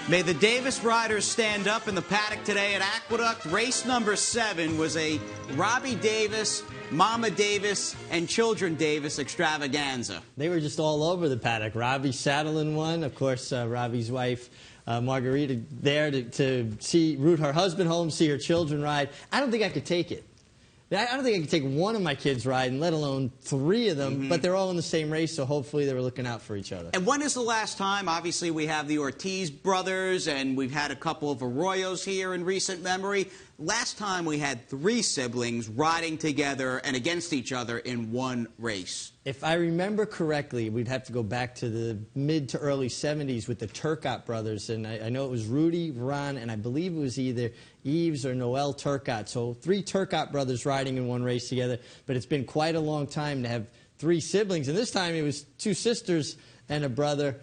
May the Davis riders stand up in the paddock today at Aqueduct. Race number 7 was a Robbie Davis, Mama Davis, and Children Davis extravaganza. They were just all over the paddock. Robbie saddling one. Of course, Robbie's wife, Margarita, there to root her husband home, see her children ride. I don't think I could take it. I don't think I could take one of my kids riding, let alone 3 of them, but they're all in the same race, so hopefully they were looking out for each other. And when is the last time? Obviously, we have the Ortiz brothers, and we've had a couple of Arroyos here in recent memory. Last time we had 3 siblings riding together and against each other in one race. If I remember correctly, we'd have to go back to the mid to early 70s with the Turcotte brothers, and I know it was Rudy, Ron, and I believe it was either Yves or Noel Turcotte. So 3 Turcotte brothers riding in one race together, but it's been quite a long time to have 3 siblings, and this time it was 2 sisters and a brother.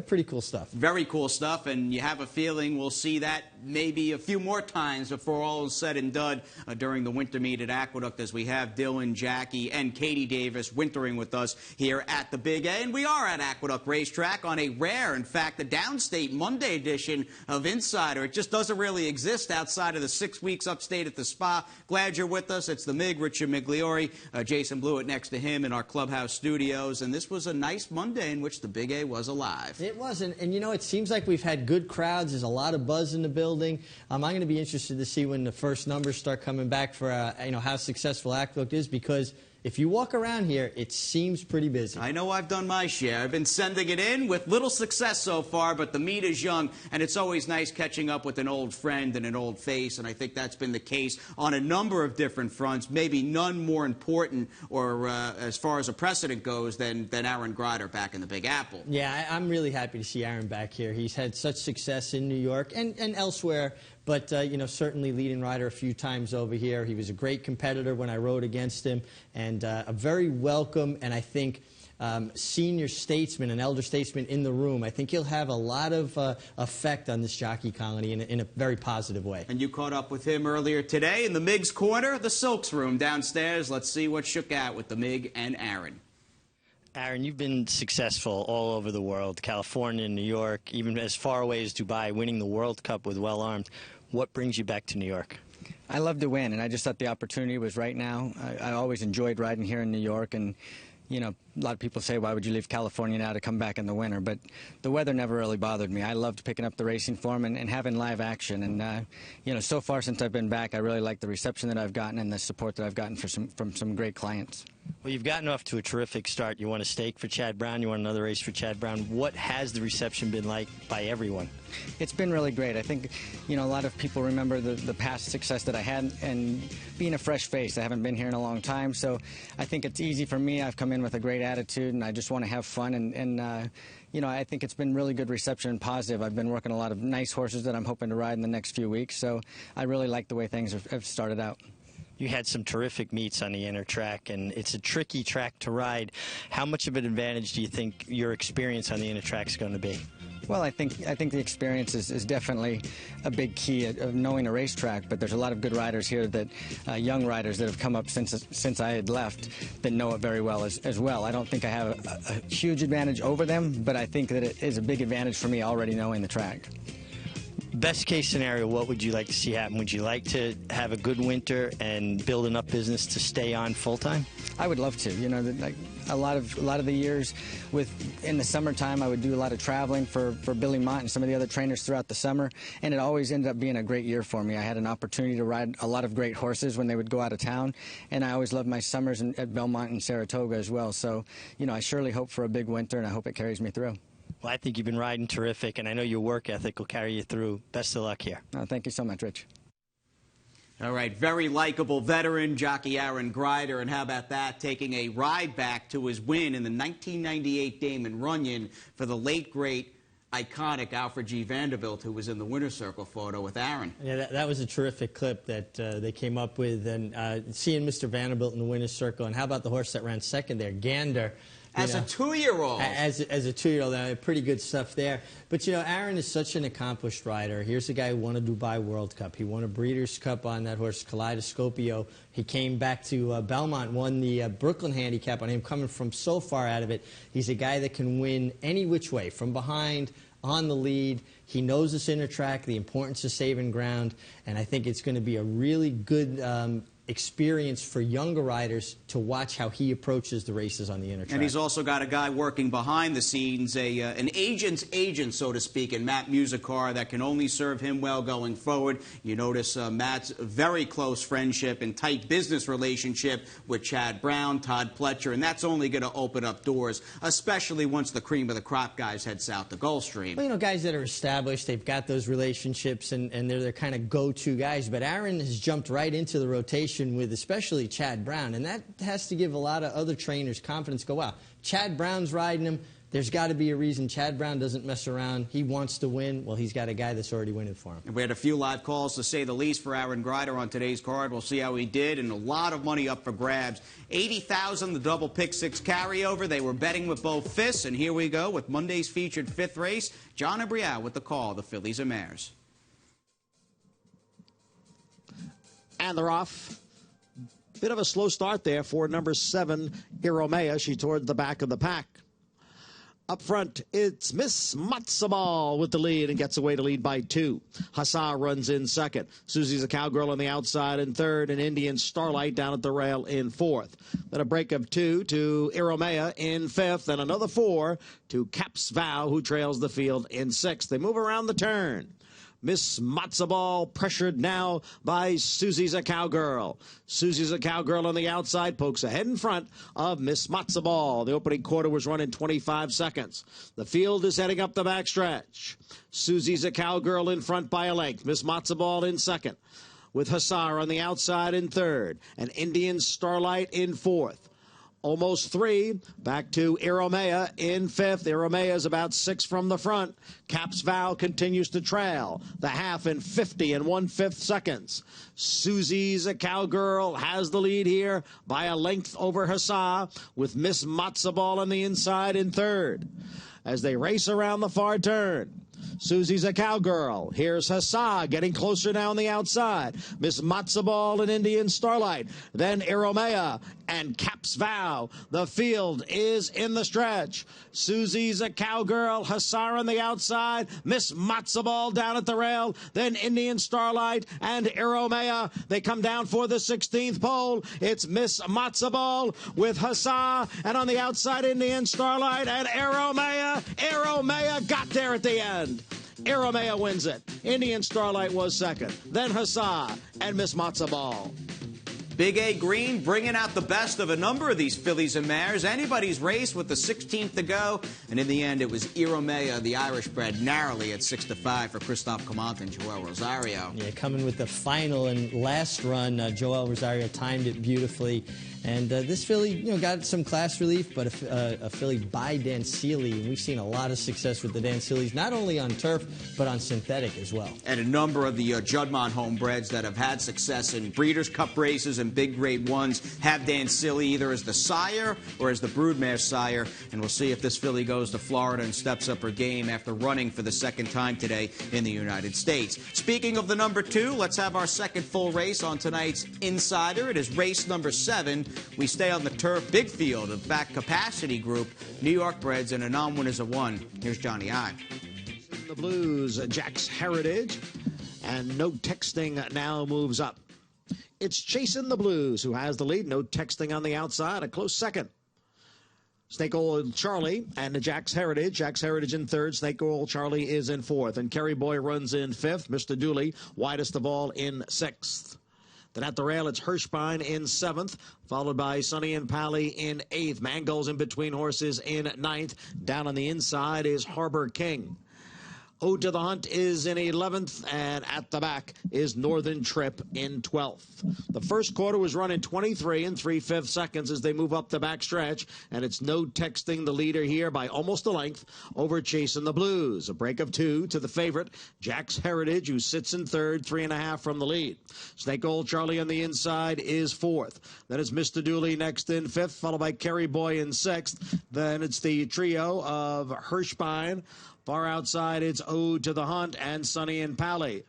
Pretty cool stuff. Very cool stuff, and you have a feeling we'll see that maybe a few more times before all is said and done during the winter meet at Aqueduct, as we have Dylan, Jackie, and Katie Davis wintering with us here at the Big A. And we are at Aqueduct Racetrack on a rare, in fact, the downstate Monday edition of Insider. It just doesn't really exist outside of the 6 weeks upstate at the Spa. Glad you're with us. It's the Mig, Richard Migliore, Jason Blewitt next to him in our clubhouse studios. And this was a nice Monday in which the Big A was alive. It was, and you know, it seems like we've had good crowds. There's a lot of buzz in the building. I'm going to be interested to see when the first numbers start coming back for you know, how successful Aqueduct is, because if you walk around here, it seems pretty busy. I know I've done my share. I've been sending it in with little success so far, but the meet is young, and it's always nice catching up with an old friend and an old face, and I think that's been the case on a number of different fronts, maybe none more important or as far as a precedent goes than Aaron Grider back in the Big Apple. Yeah, I'm really happy to see Aaron back here. He's had such success in New York and elsewhere. But, you know, certainly leading rider a few times over here. He was a great competitor when I rode against him, and a very welcome and, I think, senior statesman, an elder statesman in the room. I think he'll have a lot of effect on this jockey colony in a very positive way. And you caught up with him earlier today in the Mig's Corner, the Silks room downstairs. Let's see what shook out with the Mig and Aaron. Aaron, you've been successful all over the world, California, New York, even as far away as Dubai, winning the World Cup with Well Armed. What brings you back to New York? I love to win, and I just thought the opportunity was right now. I always enjoyed riding here in New York, and you know, a lot of people say, why would you leave California now to come back in the winter? But the weather never really bothered me. I loved picking up the racing form and having live action. And, you know, so far since I've been back, I really like the reception that I've gotten and the support that I've gotten from some great clients. Well, you've gotten off to a terrific start. You won a stake for Chad Brown. You won another race for Chad Brown. What has the reception been like by everyone? It's been really great. I think, you know, a lot of people remember the past success that I had, and being a fresh face. I haven't been here in a long time, so I think it's easy for me. I've come in with a great attitude, and I just want to have fun. And you know, I think it's been really good reception and positive. I've been working a lot of nice horses that I'm hoping to ride in the next few weeks, so I really like the way things have started out. You had some terrific meets on the inner track, and it's a tricky track to ride. How much of an advantage do you think your experience on the inner track is going to be? Well, I think the experience is definitely a big key of knowing a racetrack, but there's a lot of good riders here, that young riders that have come up since I had left, that know it very well as well. I don't think I have a huge advantage over them, but I think that it is a big advantage for me already knowing the track. Best case scenario, what would you like to see happen? Would you like to have a good winter and build enough business to stay on full time? I would love to. You know, like a lot of the years in the summertime, I would do a lot of traveling for Billy Mott and some of the other trainers throughout the summer, and it always ended up being a great year for me. I had an opportunity to ride a lot of great horses when they would go out of town, and I always loved my summers at Belmont and Saratoga as well. So, you know, I surely hope for a big winter, and I hope it carries me through. Well, I think you've been riding terrific, and I know your work ethic will carry you through. Best of luck here. Oh, thank you so much, Rich. All right, very likable veteran, jockey Aaron Grider, and how about that, taking a ride back to his win in the 1998 Damon Runyon for the late, great, iconic Alfred G. Vanderbilt, who was in the winner's circle photo with Aaron. Yeah, that was a terrific clip that they came up with, and seeing Mr. Vanderbilt in the winner's circle, and how about the horse that ran second there, Gander. As a 2-year-old. As a 2-year-old, pretty good stuff there. But, you know, Aaron is such an accomplished rider. Here's a guy who won a Dubai World Cup. He won a Breeders' Cup on that horse, Kaleidoscopio. He came back to Belmont, won the Brooklyn Handicap on him, coming from so far out of it. He's a guy that can win any which way, from behind, on the lead. He knows this inner track, the importance of saving ground, and I think it's going to be a really good experience for younger riders to watch how he approaches the races on the inner track. And he's also got a guy working behind the scenes, an agent's agent, so to speak, in Matt Musicar that can only serve him well going forward. You notice Matt's very close friendship and tight business relationship with Chad Brown, Todd Pletcher, and that's only going to open up doors, especially once the cream of the crop guys head south to Gulfstream. Well, you know, guys that are established, they've got those relationships, and they're their kind of go-to guys. But Erin has jumped right into the rotation with especially Chad Brown, and that has to give a lot of other trainers confidence. Go, wow, Chad Brown's riding him. There's got to be a reason. Chad Brown doesn't mess around. He wants to win. Well, he's got a guy that's already winning for him. And we had a few live calls, to say the least, for Aaron Grider on today's card. We'll see how he did, and a lot of money up for grabs. $80,000, the double pick six carryover. They were betting with both fists, and here we go with Monday's featured fifth race. John Abrial with the call, the Fillies and Mares. And they're off. Bit of a slow start there for number 7, Iromea. She toward the back of the pack. Up front, it's Miss Matzabal with the lead and gets away to lead by 2. Hassar runs in second. Susie's a Cowgirl on the outside in third, and Indian Starlight down at the rail in fourth. Then a break of 2 to Iromea in fifth, and another 4 to Caps Vow, who trails the field in sixth. They move around the turn. Miss Matzabal pressured now by Susie's a Cowgirl. Susie's a Cowgirl on the outside pokes ahead in front of Miss Matzabal. The opening quarter was run in 25 seconds. The field is heading up the backstretch. Susie's a Cowgirl in front by a length. Miss Matzabal in second, with Hassar on the outside in third, and Indian Starlight in fourth. Almost 3. Back to Iromea in fifth. Iromea is about 6 from the front. Caps Vow continues to trail the half in 50 and 1/5 seconds. Susie's a Cowgirl has the lead here by a length over Hassar, with Miss Matzabal on the inside in third. As they race around the far turn, Susie's a Cowgirl. Here's Hassar getting closer now on the outside. Miss Matzabal and Indian Starlight. Then Iromea and Caps Vow. The field is in the stretch. Susie's a Cowgirl. Hassar on the outside. Miss Matzabal down at the rail. Then Indian Starlight and Iromea. They come down for the 16th pole. It's Miss Matzabal with Hassar, and on the outside Indian Starlight and Iromea. Iromea got there at the end. Iromea wins it. Indian Starlight was second. Then Hassar and Miss Matzabal. Big A Green bringing out the best of a number of these fillies and mares. Anybody's race with the 16th to go. And in the end, it was Iromea, the Irish bred, narrowly at 6-5 for Christophe Comant and Joel Rosario. Yeah, coming with the final and last run, Joel Rosario timed it beautifully. And this filly, you know, got some class relief, but a filly by Dan Seeley. And we've seen a lot of success with the Dan Seeleys, not only on turf, but on synthetic as well. And a number of the Juddmonte homebreds that have had success in Breeders' Cup races and big grade ones have Dan Seeley either as the sire or as the broodmare sire. And we'll see if this filly goes to Florida and steps up her game after running for the second time today in the United States. Speaking of the number 2, let's have our second full race on tonight's Insider. It is race number 7. We stay on the turf, big field of back capacity group, New York breds, and a non-winners of 1. Here's Johnny I. The Blues, Jack's Heritage, and No Texting now moves up. It's Chasing the Blues who has the lead. No Texting on the outside, a close second. Snake Oil Charlie and Jack's Heritage. Jack's Heritage in third. Snake Oil Charlie is in fourth. And Kerry Boy runs in fifth. Mr. Dooley, widest of all, in sixth. Then at the rail, it's Hirschbein in seventh, followed by Sonny and Pally in eighth. Mangles in between horses in ninth. Down on the inside is Harbor King. Ode to the Hunt is in 11th, and at the back is Northern Trip in 12th. The first quarter was run in 23 and 3/5 seconds as they move up the backstretch, and it's No Texting the leader here by almost a length over Chasing the Blues. A break of 2 to the favorite, Jack's Heritage, who sits in third, 3.5 from the lead. Snake Old Charlie on the inside is fourth. Then it's Mr. Dooley next in fifth, followed by Kerry Boy in sixth. Then it's the trio of Hirschbein. Far outside, it's Ode to the Hunt and Sonny and Pally.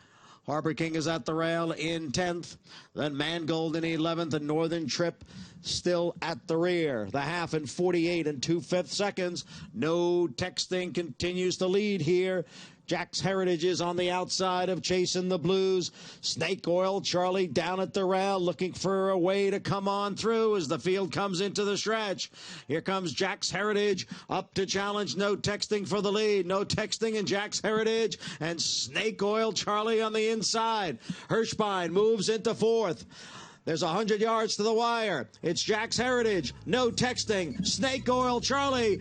Harbor King is at the rail in 10th. Then Mangold in 11th, and Northern Trip still at the rear. The half in 48 and 2/5 seconds. No Texting continues to lead here. Jack's Heritage is on the outside of Chasing the Blues. Snake Oil Charlie down at the rail looking for a way to come on through as the field comes into the stretch. Here comes Jack's Heritage up to challenge No Texting for the lead. No Texting and Jack's Heritage and Snake Oil Charlie on the inside. Hirschbein moves into 4th. There's 100 yards to the wire. It's Jack's Heritage. No Texting. Snake Oil Charlie.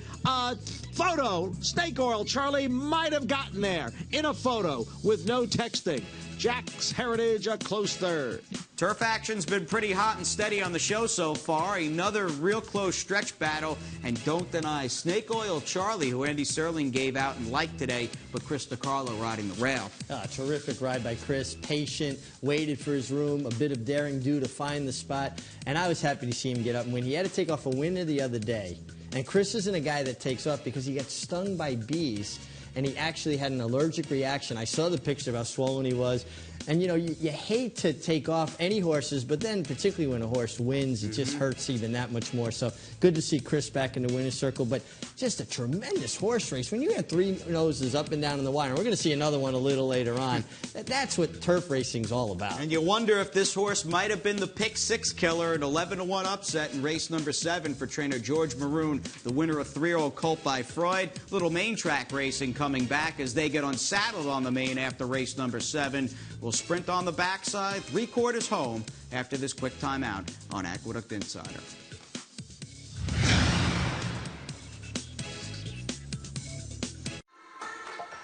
Photo. Snake Oil Charlie might have gotten there in a photo with No Texting. Jack's Heritage a close third. Turf action's been pretty hot and steady on the show so far. Another real close stretch battle. And don't deny Snake Oil Charlie, who Andy Serling gave out and liked today, but Chris DiCarlo riding the rail. Terrific ride by Chris. Patient, waited for his room, a bit of daring do to find the spot. And I was happy to see him get up and win. He had to take off a winner the other day. And Chris isn't a guy that takes off because he got stung by bees. And he actually had an allergic reaction. I saw the picture of how swollen he was. And, you know, you hate to take off any horses, but then particularly when a horse wins, it just hurts even that much more. So good to see Chris back in the winner's circle, but just a tremendous horse race. When you had 3 noses up and down in the wire, and we're going to see another one a little later on, that's what turf racing's all about. And you wonder if this horse might have been the pick 6 killer, an 11-1 upset in race number 7 for trainer George Maroon, the winner of 3-year-old Colt by Freud. Little main track racing coming back as they get unsaddled on the main after race number 7. We'll sprint on the backside, 3/4 home after this quick timeout on Aqueduct Insider.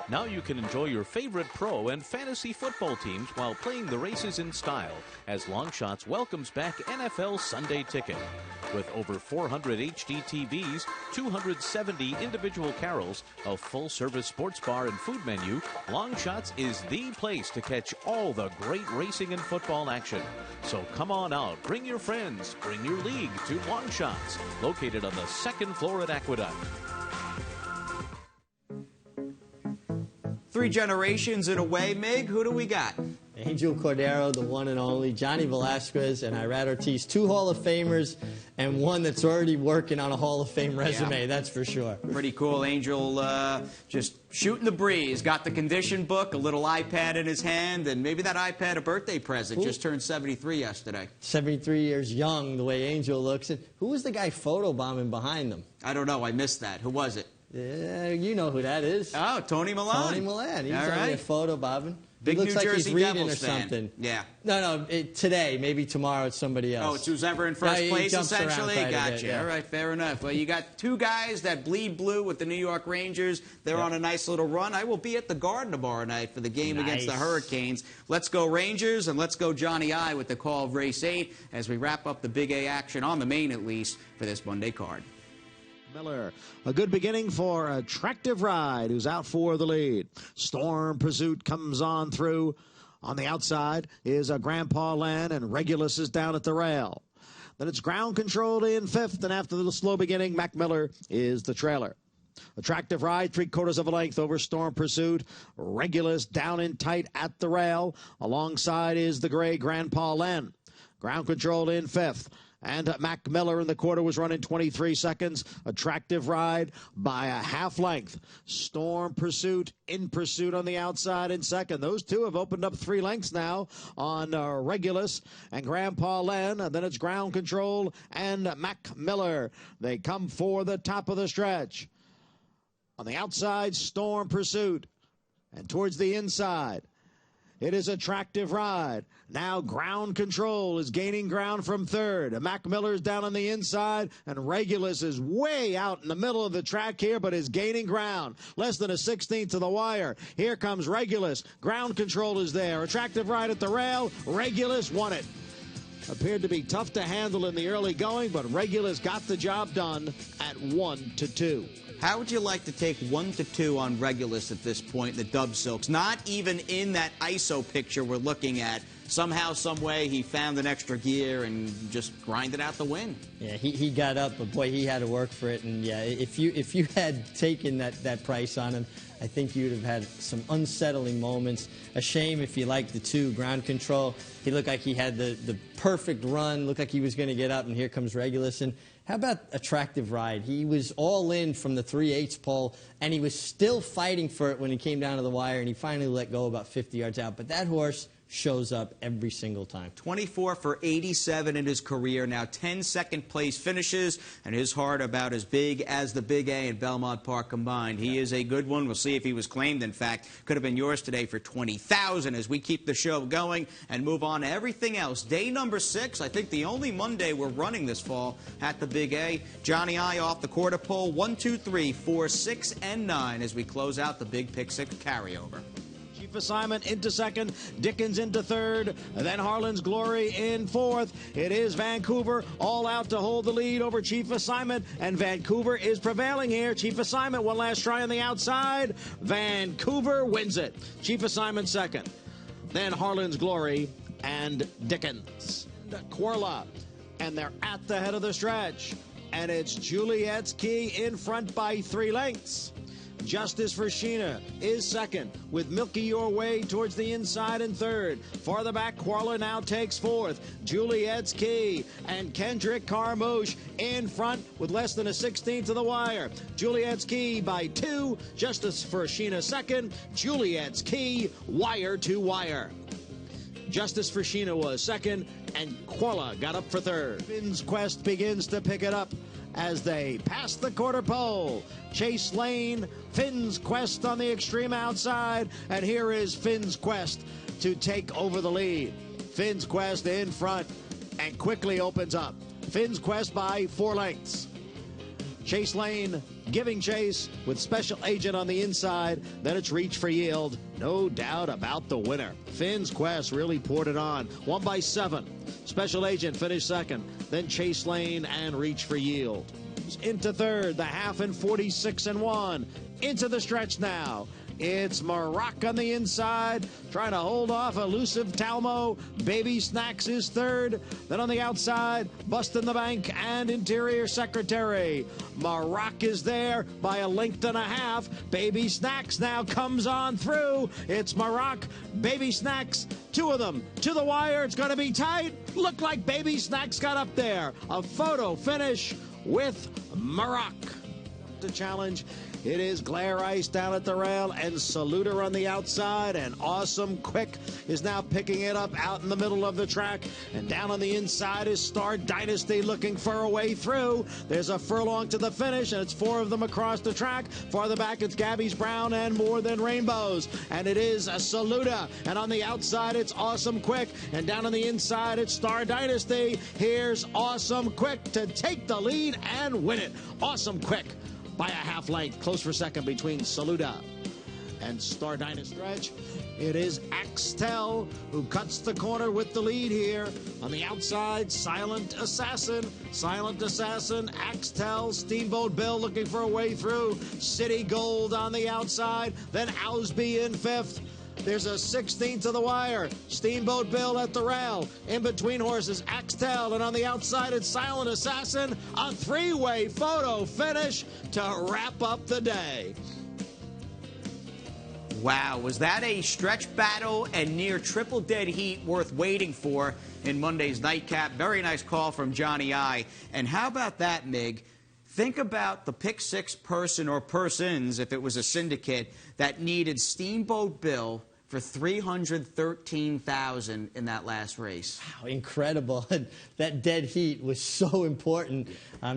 Now you can enjoy your favorite pro and fantasy football teams while playing the races in style as Longshots welcomes back NFL Sunday Ticket. With over 400 HD TVs, 270 individual carols, a full-service sports bar and food menu, Longshots is the place to catch all the great racing and football action. So come on out, bring your friends, bring your league to Longshots, located on the 2nd floor at Aqueduct. 3 generations in a way. Mig, who do we got? Angel Cordero, the one and only, Johnny Velasquez, and Irad Ortiz, 2 Hall of Famers, and one that's already working on a Hall of Fame resume, that's for sure. Pretty cool. Angel just shooting the breeze. Got the condition book, a little iPad in his hand, and maybe that iPad a birthday present. Just turned 73 yesterday. 73 years young, the way Angel looks. And who was the guy photobombing behind them? I don't know. I missed that. Who was it? Yeah, you know who that is. Oh, Tony Milan. Tony Milan. He's All on right. there photobombing. Big He looks New like Jersey he's reading Devils or fan. something. Yeah. No, today. Maybe tomorrow it's somebody else. Oh, it's who's ever in first he place, jumps around essentially? quite a Gotcha. bit, yeah. All right, fair enough. Well, you got 2 guys that bleed blue with the New York Rangers. They're on a nice little run. I will be at the Garden tomorrow night for the game against the Hurricanes. Let's go Rangers, and let's go Johnny I with the call of race 8 as we wrap up the Big A action on the main, at least, for this Monday card. Miller, a good beginning for Attractive Ride, who's out for the lead. Storm Pursuit comes on through. On the outside is Grandpa Land, and Regulus is down at the rail. Then it's Ground Control in 5th, and after the slow beginning, Mac Miller is the trailer. Attractive Ride, 3/4 of a length over Storm Pursuit. Regulus down in tight at the rail. Alongside is the gray Grandpa Land. Ground Control in 5th. And Mac Miller in the quarter was running 23 seconds. Attractive Ride by a half length. Storm Pursuit in pursuit on the outside in 2nd. Those 2 have opened up 3 lengths now on Regulus and Grandpa Len. And then it's Ground Control and Mac Miller. They come for the top of the stretch. On the outside, Storm Pursuit. And towards the inside, it is Attractive Ride. Now Ground Control is gaining ground from 3rd. Mac Miller's down on the inside, and Regulus is way out in the middle of the track here, but is gaining ground. Less than a 16th to the wire. Here comes Regulus. Ground Control is there. Attractive Ride at the rail. Regulus won it. Appeared to be tough to handle in the early going, but Regulus got the job done at 1-2. How would you like to take 1-2 on Regulus at this point in the Dub Silks? Not even in that ISO picture we're looking at. somehow, some way, he found an extra gear and just grinded out the win. Yeah, he got up, but boy, he had to work for it. And yeah, if you had taken that price on him, I think you'd have had some unsettling moments. A shame if you liked the 2 ground control. He looked like he had the perfect run, looked like he was going to get up, and here comes Regulus. And how about Attractive Ride? He was all in from the 3/8 pole, and he was still fighting for it when he came down to the wire, and he finally let go about 50 yards out. But that horse shows up every single time. 24 for 87 in his career, now 10 second-place finishes, and his heart about as big as the Big A and Belmont Park combined. He is a good one. We'll see if he was claimed, in fact. Could have been yours today for $20,000 as we keep the show going and move on to everything else. Day number 6, I think the only Monday we're running this fall at the Big A. Johnny I off the quarter pole, 1, 2, 3, 4, 6, and 9 as we close out the Big Pick 6 carryover. Chief Assignment into second, Dickens into third, then Harlan's Glory in fourth. It is Vancouver all out to hold the lead over Chief Assignment, and Vancouver is prevailing here. Chief Assignment, one last try on the outside. Vancouver wins it. Chief Assignment second, then Harlan's Glory and Dickens. Quirla, and they're at the head of the stretch, and it's Juliet's Key in front by 3 lengths. Justice for Sheena is second, with Milky Your Way towards the inside in third. Farther back, Quirla now takes fourth. Juliet's Key and Kendrick Carmouche in front with less than a 16th to the wire. Juliet's Key by 2. Justice for Sheena second. Juliet's Key wire to wire. Justice for Sheena was second, and Quirla got up for third. Finn's Quest begins to pick it up as they pass the quarter pole. Chase Lane, Finn's Quest on the extreme outside, and here is Finn's Quest to take over the lead. Finn's Quest in front and quickly opens up. Finn's Quest by 4 lengths. Chase Lane giving chase with Special Agent on the inside. Then it's Reach for Yield. No doubt about the winner. Finn's Quest really poured it on. 1 by 7. Special Agent finished second. Then Chase Lane and Reach for Yield. Into third, the half and 46 and 1. Into the stretch now. It's Maroc on the inside, trying to hold off elusive Talmo. Baby Snacks is third. Then on the outside, Bustin' the Bank and Interior Secretary. Maroc is there by 1.5 lengths. Baby Snacks now comes on through. It's Maroc, Baby Snacks, 2 of them to the wire. It's going to be tight. Looked like Baby Snacks got up there. A photo finish with Maroc. The challenge. It is Glare Ice down at the rail and Saluter on the outside, and Awesome Quick is now picking it up out in the middle of the track, and down on the inside is Star Dynasty looking for a way through. There's a furlong to the finish, and it's 4 of them across the track. Farther back, it's Gabby's Brown and More Than Rainbows, and it is a Saluter, and on the outside, it's Awesome Quick, and down on the inside, it's Star Dynasty. Here's Awesome Quick to take the lead and win it. Awesome Quick by a 1/2 length, close for second between Saluda and Star Dynasty. Stretch. It is Axtel who cuts the corner with the lead here. On the outside, Silent Assassin. Silent Assassin, Axtel, Steamboat Bill looking for a way through. City Gold on the outside. Then Ausby in 5th. There's a 16th to the wire. Steamboat Bill at the rail. In between horses, Axtel, and on the outside, it's Silent Assassin. A 3-way photo finish to wrap up the day. Wow, was that a stretch battle and near triple dead heat worth waiting for in Monday's nightcap? Very nice call from Johnny I. And how about that, Mig? Think about the pick 6 person or persons, if it was a syndicate, that needed Steamboat Bill for $313,000 in that last race. Wow, incredible. That dead heat was so important.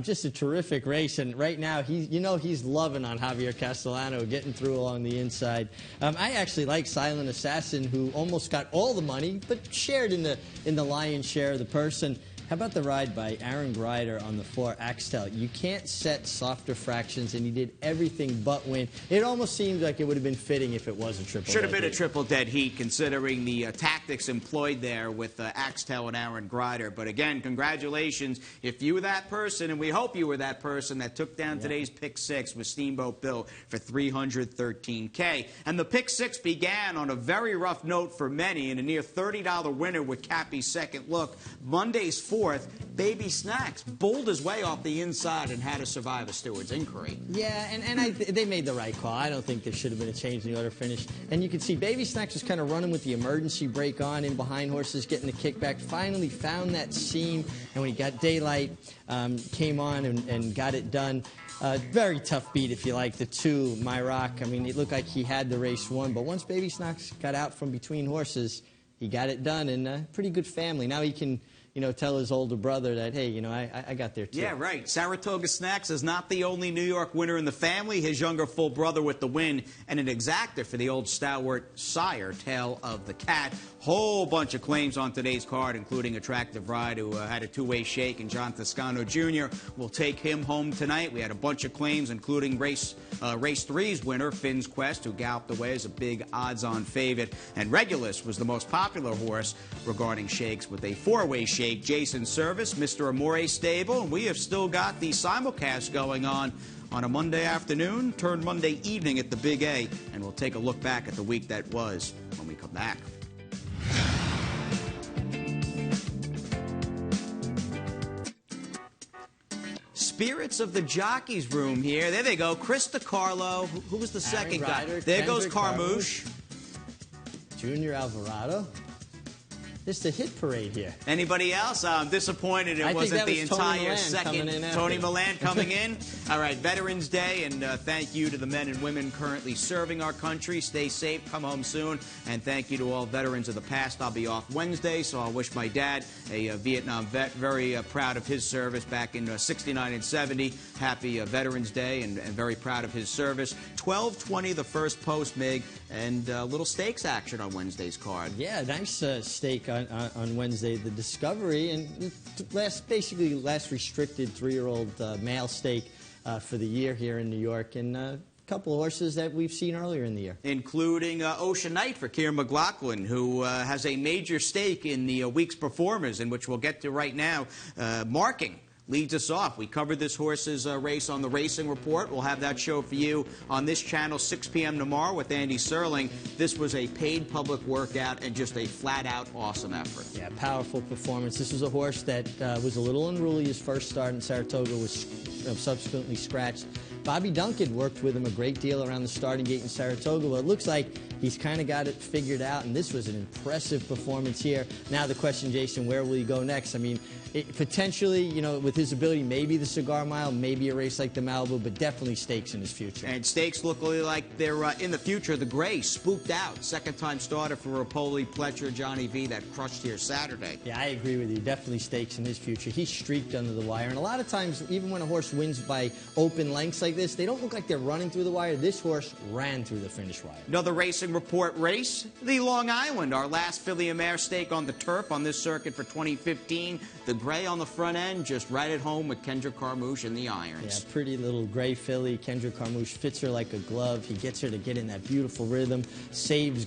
Just a terrific race, and right now he's loving on Javier Castellano, getting through along the inside. I actually like Silent Assassin, who almost got all the money, but shared in the lion's share of the person. How about the ride by Aaron Greider on the 4 Axtell? You can't set softer fractions, and he did everything but win. It almost seemed like it would have been fitting if it was a triple. Should have been a triple dead heat, considering the tactics employed there with Axtell and Aaron Greider. But again, congratulations if you were that person, and we hope you were that person that took down today's pick 6 with Steamboat Bill for $313K. And the pick 6 began on a very rough note for many, and a near $30 winner with Cappy's second look. Monday's 4th, Baby Snacks bowled his way off the inside and had to survive a steward's inquiry. Yeah, and they made the right call. I don't think there should have been a change in the order finish. And you can see Baby Snacks was kind of running with the emergency brake on in behind horses, getting the kickback. Finally found that seam, and when he got daylight, came on and got it done. Very tough beat, if you like, the 2, My Rock. I mean, it looked like he had the race won, but once Baby Snacks got out from between horses, he got it done, and pretty good family. Now he can, tell his older brother that, hey, I got there too. Yeah, right. Saratoga Snacks is not the only New York winner in the family. His younger full brother with the win, and an exactor for the old stalwart sire, Tail of the Cat. Whole bunch of claims on today's card, including Attractive Ride, who had a 2-way shake, and John Toscano Jr. will take him home tonight. We had a bunch of claims, including race 3's winner, Finn's Quest, who galloped away as a big odds-on favorite. And Regulus was the most popular horse regarding shakes with a 4-way shake. Jason Service, Mr. Amore Stable, and we have still got the simulcast going on a Monday afternoon, turned Monday evening at the Big A, and we'll take a look back at the week that was when we come back. Spirits of the jockeys room here. There they go. Chris DiCarlo. Who was the second guy? There goes Carmouche. Junior Alvarado. Just a hit parade here. Anybody else? I'm disappointed it wasn't the entire second. Tony Milan coming in. All right, Veterans Day, and thank you to the men and women currently serving our country. Stay safe, come home soon, and thank you to all veterans of the past. I'll be off Wednesday, so I'll wish my dad, a Vietnam vet, very proud of his service back in '69 and '70. Happy Veterans Day, and very proud of his service. 12:20, the first post, Mig, and little stakes action on Wednesday's card. Yeah, nice stake on Wednesday, the Discovery, and basically last restricted 3-year-old male stake for the year here in New York, and a couple of horses that we've seen earlier in the year. Including Ocean Knight for Keir McLaughlin, who has a major stake in the week's performers, in which we'll get to right now. Marking leads us off. We covered this horse's race on the Racing Report. We'll have that show for you on this channel 6 p.m. tomorrow with Andy Serling. This was a paid public workout and just a flat-out awesome effort. Yeah, powerful performance. This was a horse that was a little unruly. His first start in Saratoga was subsequently scratched. Bobby Duncan worked with him a great deal around the starting gate in Saratoga. Well, it looks like he's kind of got it figured out, and this was an impressive performance here. Now the question, Jason, where will he go next? I mean, potentially, with his ability, maybe the Cigar Mile, maybe a race like the Malibu, but definitely stakes in his future. And stakes look like they're in the future. The Gray spooked out. Second-time starter for Rapoli, Pletcher, Johnny V, that crushed here Saturday. Yeah, I agree with you. Definitely stakes in his future. He streaked under the wire, and a lot of times, even when a horse wins by open lengths like this, they don't look like they're running through the wire. This horse ran through the finish wire. Another Racing Report race, the Long Island, our last filly and mare stake on the turf on this circuit for 2015. The Gray on the front end, just right at home with Kendrick Carmouche in the irons. Yeah, pretty little gray filly. Kendrick Carmouche fits her like a glove. He gets her to get in that beautiful rhythm. Saves,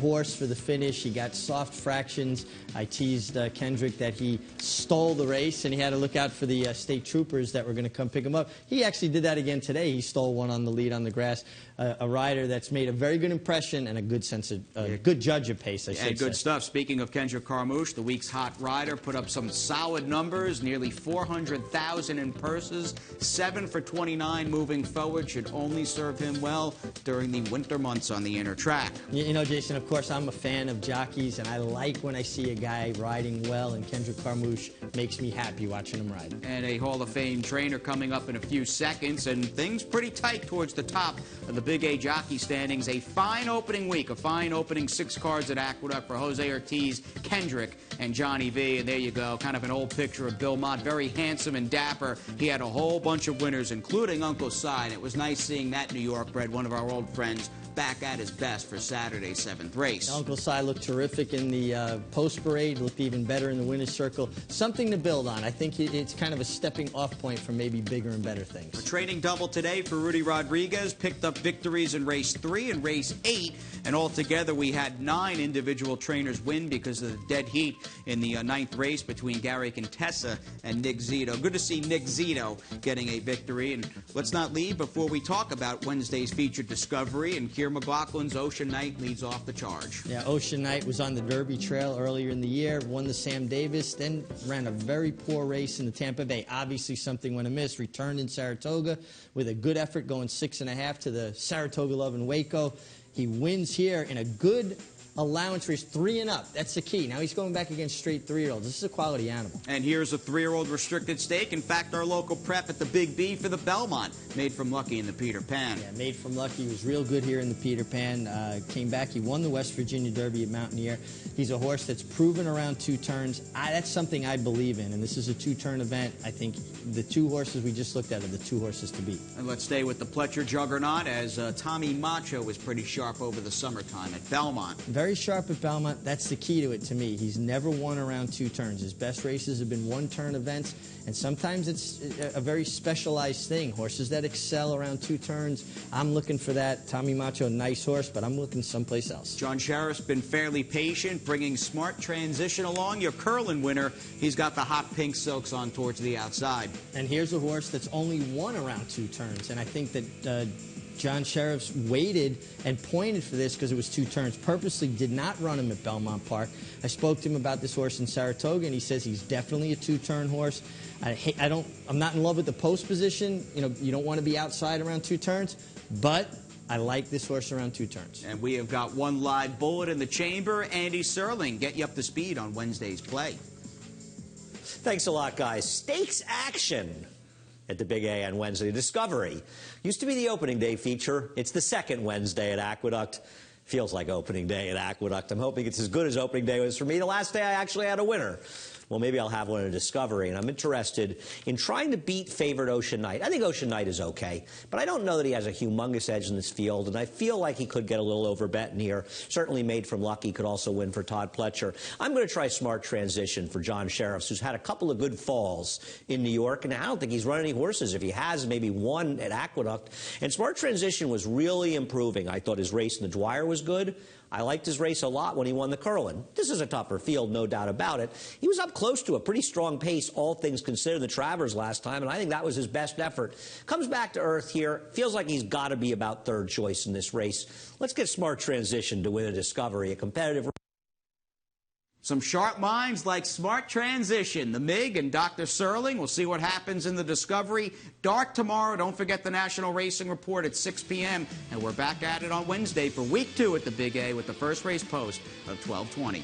horse for the finish. He got soft fractions. I teased Kendrick that he stole the race, and he had to look out for the state troopers that were going to come pick him up. He actually did that again today. He stole one on the lead on the grass. A rider that's made a very good impression and a good sense of, good judge of pace, I should say. And good stuff. Speaking of Kendrick Carmouche, the week's hot rider put up some solid numbers, nearly 400,000 in purses, 7 for 29 moving forward. Should only serve him well during the winter months on the inner track. Jason, of course, I'm a fan of jockeys, and I like when I see a guy riding well, and Kendrick Carmouche makes me happy watching him ride. And a Hall of Fame trainer coming up in a few seconds, and things pretty tight towards the top of the Big A jockey standings. A fine opening week, a fine opening 6 cards at Aqueduct for Jose Ortiz, Kendrick, and Johnny V. And there you go, kind of an old old picture of Bill Mott, very handsome and dapper. He had a whole bunch of winners, including Uncle Si. It was nice seeing that New York bred, one of our old friends, back at his best for Saturday's 7th race. Uncle Si looked terrific in the post parade, looked even better in the winner's circle. Something to build on. I think it's kind of a stepping off point for maybe bigger and better things. A training double today for Rudy Rodriguez, picked up victories in race 3 and race 8, and altogether we had 9 individual trainers win because of the dead heat in the 9th race between Gary Contessa and Nick Zito. Good to see Nick Zito getting a victory, and let's not leave before we talk about Wednesday's featured discovery, and Keir McLaughlin's Ocean Knight leads off the charge. Yeah, Ocean Knight was on the Derby Trail earlier in the year, won the Sam Davis, then ran a very poor race in the Tampa Bay. Obviously something went amiss. Returned in Saratoga with a good effort, going 6.5 to the Saratoga Love in Waco. He wins here in a good allowance race, 3 and up. That's the key. Now he's going back against straight 3-year-olds. This is a quality animal. And here's a 3-year-old restricted stake. In fact, our local prep at the Big B for the Belmont, made from Lucky in the Peter Pan. Yeah, made from Lucky. He was real good here in the Peter Pan. Came back. He won the West Virginia Derby at Mountaineer. He's a horse that's proven around 2 turns. That's something I believe in, and this is a 2-turn event. I think the 2 horses we just looked at are the 2 horses to beat. And let's stay with the Pletcher juggernaut, as Tommy Macho was pretty sharp over the summertime at Belmont. Very sharp at Belmont. That's the key to it to me. He's never won around 2 turns. His best races have been 1-turn events, and sometimes it's a very specialized thing. Horses that excel around 2 turns, I'm looking for that. Tommy Macho, nice horse, but I'm looking someplace else. John Sheriff's been fairly patient, bringing Smart Transition along. Your Curlin winner, he's got the hot pink silks on towards the outside. And here's a horse that's only won around 2 turns, and I think that John Sheriff's waited and pointed for this because it was 2 turns. Purposely did not run him at Belmont Park. I spoke to him about this horse in Saratoga, and he says he's definitely a 2-turn horse. I'm not in love with the post position. You know, you don't want to be outside around 2 turns, but I like this horse around 2 turns. And we have got one live bullet in the chamber. Andy Serling, get you up to speed on Wednesday's play. Thanks a lot, guys. Stakes action at the Big A on Wednesday. Discovery used to be the opening day feature. It's the second Wednesday at Aqueduct. Feels like opening day at Aqueduct. I'm hoping it's as good as opening day was for me. The last day I actually had a winner. Well, maybe I'll have one in Discovery, and I'm interested in trying to beat favorite Ocean Knight. I think Ocean Knight is okay, but I don't know that he has a humongous edge in this field, and I feel like he could get a little overbet in here. Certainly Made from Lucky could also win for Todd Pletcher. I'm going to try Smart Transition for John Sheriffs, who's had a couple of good falls in New York, and I don't think he's run any horses. If he has, maybe one at Aqueduct. And Smart Transition was really improving. I thought his race in the Dwyer was good. I liked his race a lot when he won the Curlin. This is a tougher field, no doubt about it. He was up close to a pretty strong pace, all things considered, the Travers last time, and I think that was his best effort. Comes back to earth here. Feels like he's got to be about 3rd choice in this race. Let's get Smart Transition to win a Discovery, a competitive. Some sharp minds like Smart Transition. The MiG and Dr. Serling. We'll see what happens in the Discovery. Dark tomorrow. Don't forget the National Racing Report at 6 p.m. And we're back at it on Wednesday for Week 2 at the Big A with the first race post of 12:20.